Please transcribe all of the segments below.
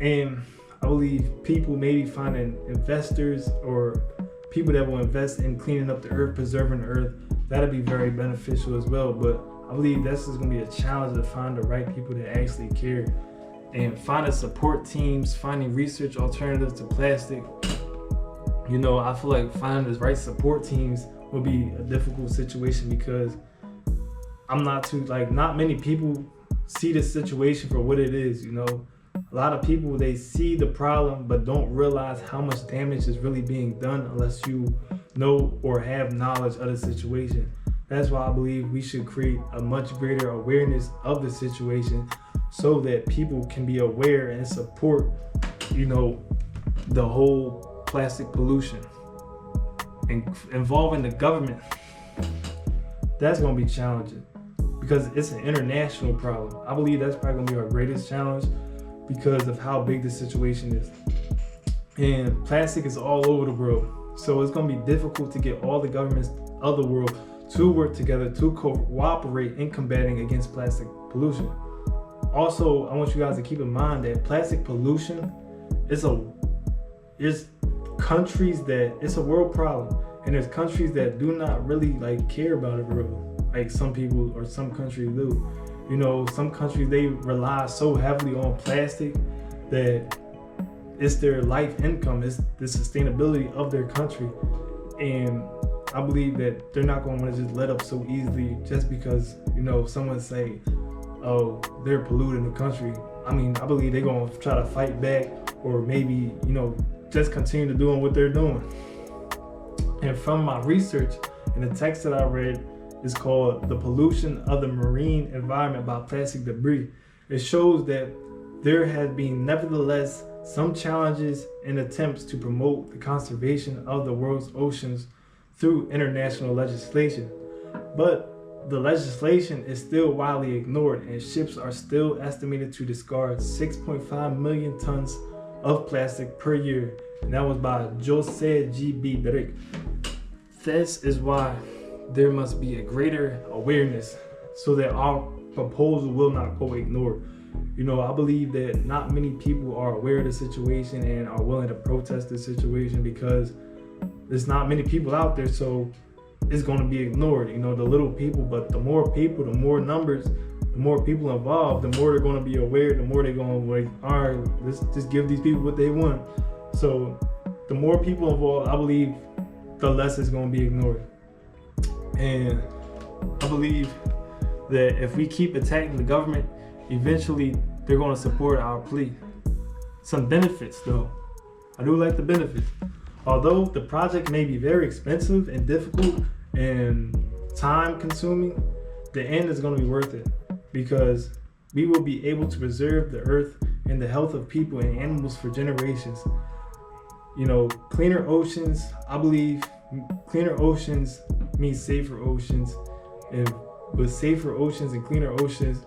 And I believe people maybe finding investors or people that will invest in cleaning up the earth, preserving the earth, that'll be very beneficial as well. But I believe that's just gonna be a challenge to find the right people that actually care, and finding support teams, finding research alternatives to plastic. I feel like finding the right support teams will be a difficult situation, because not many people see the situation for what it is. A lot of people, they see the problem but don't realize how much damage is really being done unless you know or have knowledge of the situation. That's why I believe we should create a much greater awareness of the situation, so that people can be aware and support, the whole plastic pollution. And involving the government, that's going to be challenging, because it's an international problem. I believe that's probably going to be our greatest challenge because of how big the situation is. And plastic is all over the world. So it's going to be difficult to get all the governments of the world to work together to cooperate in combating against plastic pollution. Also, I want you guys to keep in mind that plastic pollution is countries that it's a world problem, and there's countries that do not really care about it real, like some people or some countries do. Some countries, they rely so heavily on plastic that it's their life income, it's the sustainability of their country. And I believe that they're not going to want to just let up so easily just because someone say, oh, they're polluting the country. I believe they're going to try to fight back, or maybe just continue to doing what they're doing. And from my research and the text that I read, is called The Pollution of the Marine Environment by Plastic Debris. It shows that there has been nevertheless some challenges and attempts to promote the conservation of the world's oceans through international legislation. But the legislation is still widely ignored, and ships are still estimated to discard 6.5 million tons of plastic per year. And that was by Jose G.B. Derrick. This is why there must be a greater awareness, so that our proposal will not go ignored. I believe that not many people are aware of the situation and are willing to protest the situation, because there's not many people out there, so it's going to be ignored, the little people. But the more people, the more numbers, the more people involved, the more they're going to be aware, the more they're going to all right, let's just give these people what they want. So the more people involved, I believe, the less it's going to be ignored. And I believe that if we keep attacking the government, eventually they're going to support our plea. Some benefits, though. I do like the benefits. Although the project may be very expensive and difficult and time consuming, the end is going to be worth it, because we will be able to preserve the earth and the health of people and animals for generations. Cleaner oceans, I believe cleaner oceans means safer oceans. And with safer oceans and cleaner oceans,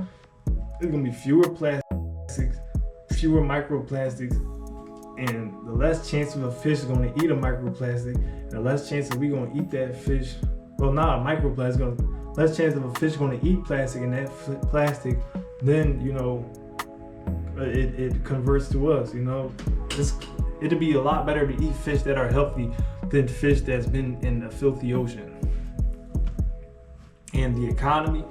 there's going to be fewer plastics, fewer microplastics, and the less chance of a fish is going to eat a microplastic, and the less chance of we going to eat that fish. Well, not a microplastic, less chance of a fish going to eat plastic, and that plastic, then, it converts to us, It'd be a lot better to eat fish that are healthy than fish that's been in a filthy ocean. And the economy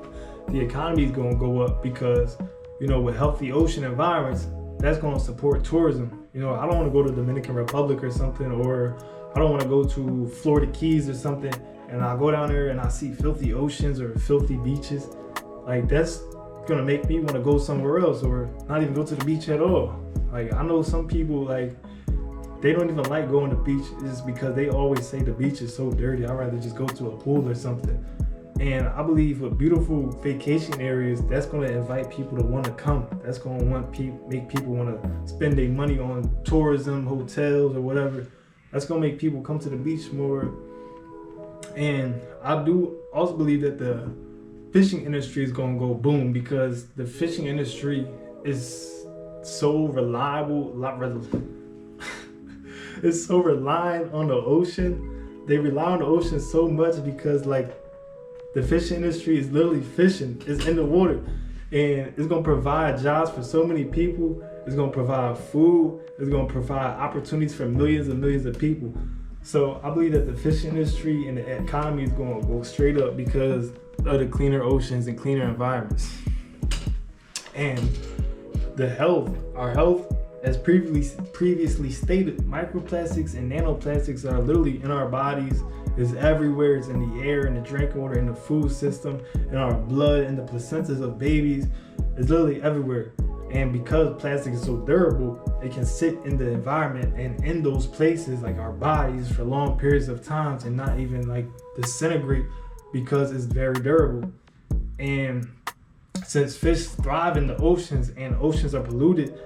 is going to go up, because, with healthy ocean environments, that's going to support tourism. I don't want to go to the Dominican Republic or something, or I don't want to go to Florida Keys or something, and I go down there and I see filthy oceans or filthy beaches. That's going to make me want to go somewhere else, or not even go to the beach at all. I know some people, they don't even like going to the beach, just because they always say the beach is so dirty. I'd rather just go to a pool or something. And I believe with beautiful vacation areas, that's going to invite people to want to come. That's going to make people want to spend their money on tourism, hotels, or whatever. That's going to make people come to the beach more. And I do also believe that the fishing industry is going to go boom, because the fishing industry is so reliable. It's so reliant on the ocean. They rely on the ocean so much, because the fishing industry is literally fishing. It's in the water, and it's gonna provide jobs for so many people. it's going to provide food, it's going to provide opportunities for millions and millions of people. So I believe that the fishing industry and the economy is going to go straight up because of the cleaner oceans and cleaner environments. And the health, our health, as previously stated, microplastics and nanoplastics are literally in our bodies. It's everywhere. It's in the air, in the drinking water, in the food system, in our blood, in the placentas of babies. It's literally everywhere. And because plastic is so durable, it can sit in the environment and in those places like our bodies for long periods of times and not even like disintegrate because it's very durable. And since fish thrive in the oceans and oceans are polluted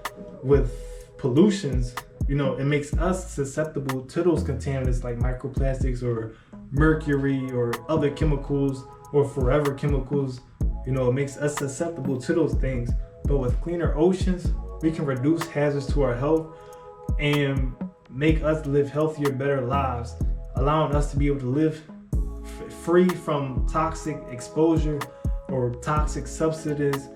with pollutions, you know, it makes us susceptible to those contaminants like microplastics or mercury or other chemicals or forever chemicals. You know, it makes us susceptible to those things. But with cleaner oceans, we can reduce hazards to our health and make us live healthier, better lives, allowing us to be able to live free from toxic exposure or toxic substances,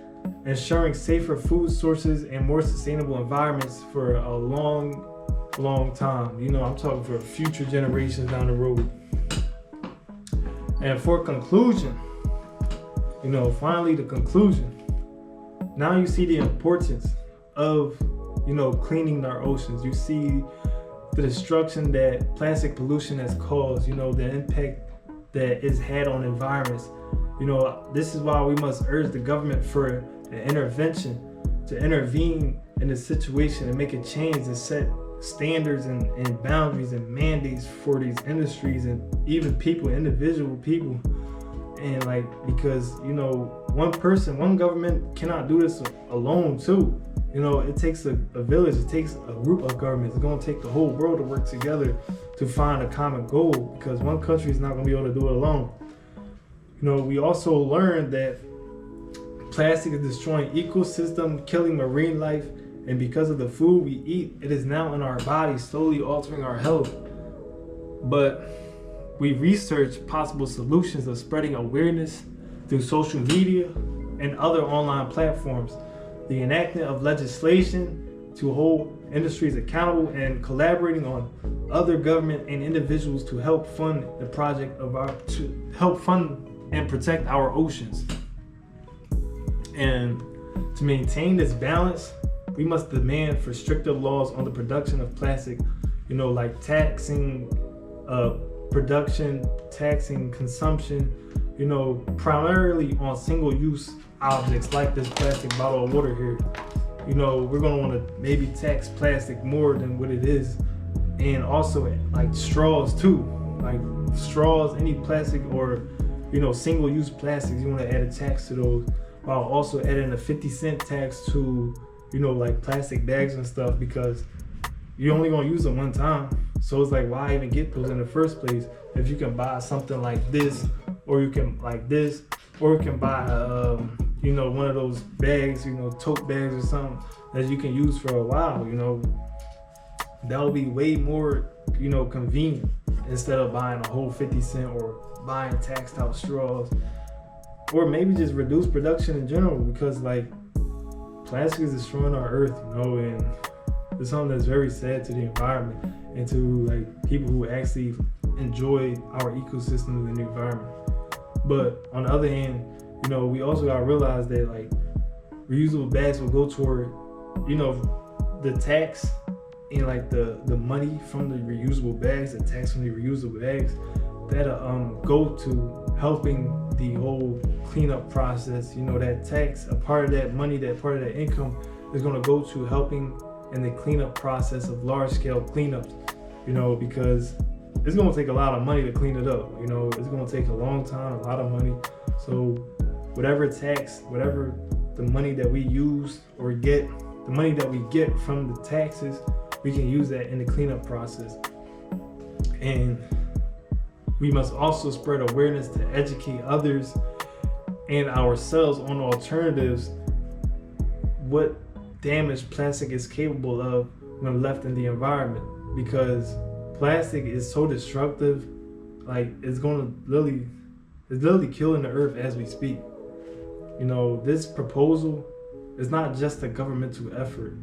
ensuring safer food sources and more sustainable environments for a long time. You know, I'm talking for future generations down the road. And for conclusion, you know, finally the conclusion. Now you see the importance of, you know, cleaning our oceans. You see the destruction that plastic pollution has caused, you know, the impact that it's had on environments. You know, this is why we must urge the government for an intervention to intervene in the situation and make a change and set standards and boundaries and mandates for these industries and even people, individual people. And like, because, you know, one person, one government cannot do this alone too. You know, it takes a village, it takes a group of governments. It's going to take the whole world to work together to find a common goal, because one country is not going to be able to do it alone. You know, we also learned that plastic is destroying ecosystem, killing marine life, and because of the food we eat, it is now in our bodies, slowly altering our health. But we researched possible solutions of spreading awareness through social media and other online platforms, the enactment of legislation to hold industries accountable, and collaborating on other government and individuals to help fund the project to help fund and protect our oceans. And to maintain this balance, we must demand for stricter laws on the production of plastic, you know, like taxing production, taxing consumption, you know, primarily on single-use objects like this plastic bottle of water here. You know, we're gonna wanna maybe tax plastic more than what it is. And also like straws too, like straws, any plastic or, you know, single-use plastics, you wanna add a tax to those, while also adding a 50-cent tax to, you know, like plastic bags and stuff, because you're only gonna use them one time. So it's like, why even get those in the first place if you can buy something like this, or you can like this, or you can buy you know, one of those bags, you know, tote bags or something that you can use for a while. You know, that would be way more, you know, convenient instead of buying a whole 50 cent or buying taxed out straws, or maybe just reduce production in general, because like plastic is destroying our earth, you know, and it's something that's very sad to the environment and to like people who actually enjoy our ecosystems and the environment. But on the other hand, you know, we also gotta realize that like reusable bags will go toward, you know, the tax and like the money from the reusable bags, the tax from the reusable bags, that'll go to helping the whole cleanup process. You know, that tax, a part of that money, that part of that income is gonna go to helping in the cleanup process of large scale cleanups, you know, because it's gonna take a lot of money to clean it up. You know, it's gonna take a long time, a lot of money. So whatever tax, whatever the money that we use or get, the money that we get from the taxes, we can use that in the cleanup process. And we must also spread awareness to educate others and ourselves on alternatives, what damage plastic is capable of when left in the environment, because plastic is so destructive. Like it's literally killing the earth as we speak. You know, this proposal is not just a governmental effort.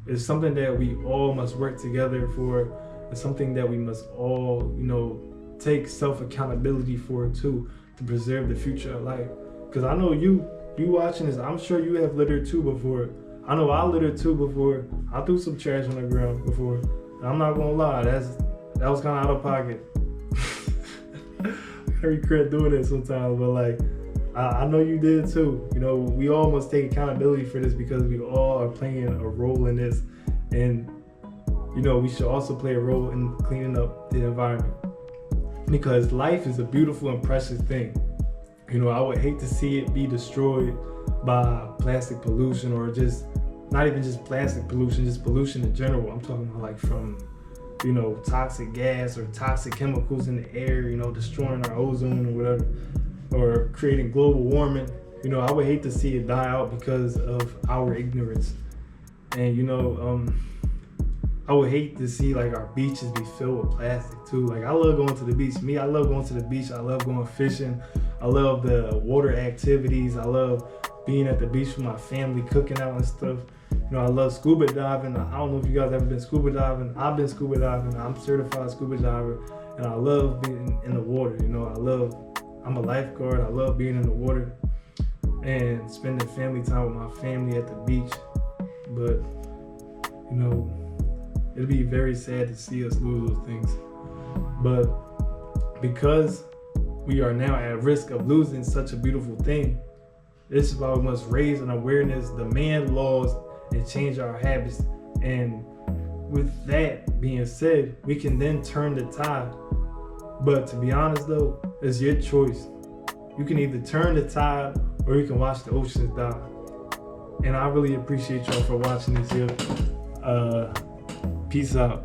It's something that we all must work together for. It's something that we must all, take self-accountability for too, to preserve the future of life. Because I know you watching this, I'm sure you have littered too before. I know I littered too before. I threw some trash on the ground before. And I'm not gonna lie, that was kind of out of pocket. I regret doing it sometimes, but like, I know you did too. We all must take accountability for this because we all are playing a role in this. And, we should also play a role in cleaning up the environment. Because life is a beautiful and precious thing. I would hate to see it be destroyed by plastic pollution, or just not even just plastic pollution, just pollution in general. I'm talking about like from, toxic gas or toxic chemicals in the air, destroying our ozone or whatever, or creating global warming. I would hate to see it die out because of our ignorance. And, I would hate to see like our beaches be filled with plastic too. Like I love going to the beach. I love going to the beach. I love going fishing. I love the water activities. I love being at the beach with my family, cooking out and stuff. I love scuba diving. I don't know if you guys ever been scuba diving. I've been scuba diving. I'm a certified scuba diver, and I love being in the water. I'm a lifeguard. I love being in the water and spending family time with my family at the beach. But, it'd be very sad to see us lose those things. But because we are now at risk of losing such a beautiful thing, this is why we must raise an awareness, demand laws, and change our habits. And with that being said, we can then turn the tide. But to be honest though, it's your choice. You can either turn the tide or you can watch the oceans die. And I really appreciate y'all for watching this here. Peace out.